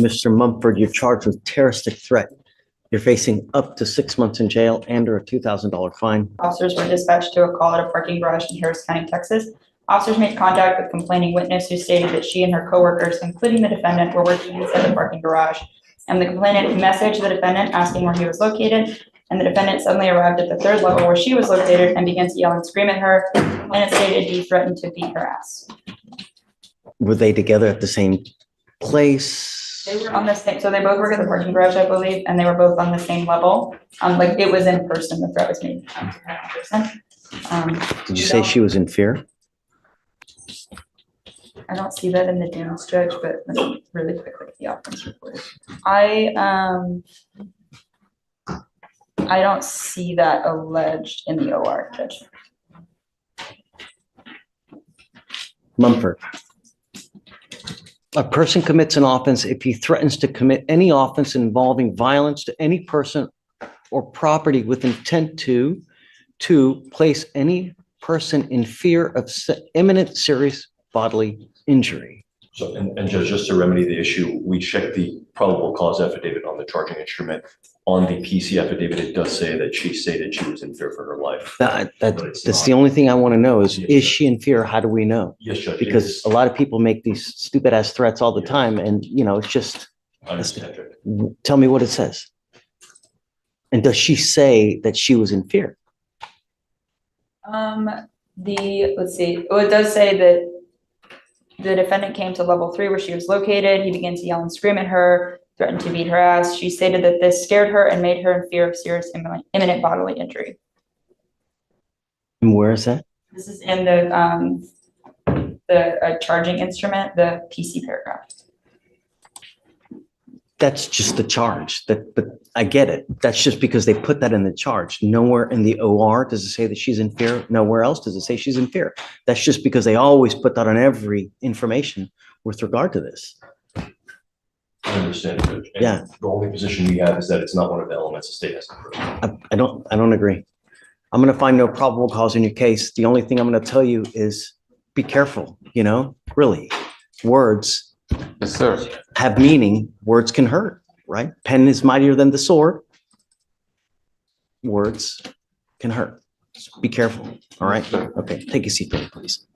Mr. Mumford, you're charged with terroristic threat. You're facing up to 6 months in jail and or a $2,000 fine. Officers were dispatched to a call at a parking garage in Harris County, Texas. Officers made contact with complaining witness who stated that she and her coworkers, including the defendant, were working inside the parking garage. And the complainant messaged the defendant asking where he was located. And the defendant suddenly arrived at the third level where she was located and began to yell and scream at her. The complainant stated he threatened to beat her ass. Were they together at the same place? They were on the same, so they both work at the parking garage, I believe, and they were both on the same level. Like it was in person, the threat was made in person. Did you say she was in fear? I don't see that in the Dunes, Judge, but let me really quickly the offense report. I don't see that alleged in the OR, Judge. Mumford. A person commits an offense if he threatens to commit any offense involving violence to any person or property with intent to place any person in fear of imminent serious bodily injury. So, and Judge, just to remedy the issue, we checked the probable cause affidavit on the charging instrument. On the PC affidavit, it does say that she stated she was in fear for her life. That's the only thing I want to know is she in fear? How do we know? Yes, Judge. Because a lot of people make these stupid ass threats all the time, and it's just. I understand, Judge. Tell me what it says. And does she say that she was in fear? Let's see. Well, it does say that the defendant came to level 3 where she was located. He began to yell and scream at her, threatened to beat her ass. She stated that this scared her and made her in fear of serious imminent bodily injury. And where is that? This is in the charging instrument, the PC paragraph. That's just the charge. But I get it. That's just because they put that in the charge. Nowhere in the OR does it say that she's in fear. Nowhere else does it say she's in fear. That's just because they always put that on every information with regard to this. I understand, Judge. And yeah. The only position we have is that it's not one of the elements the state has to prove. I don't agree. I'm going to find no probable cause in your case. The only thing I'm going to tell you is be careful, really. Words. Yes, sir. Have meaning. Words can hurt, right? Pen is mightier than the sword. Words can hurt. Be careful. All right. Okay. Take a seat, please.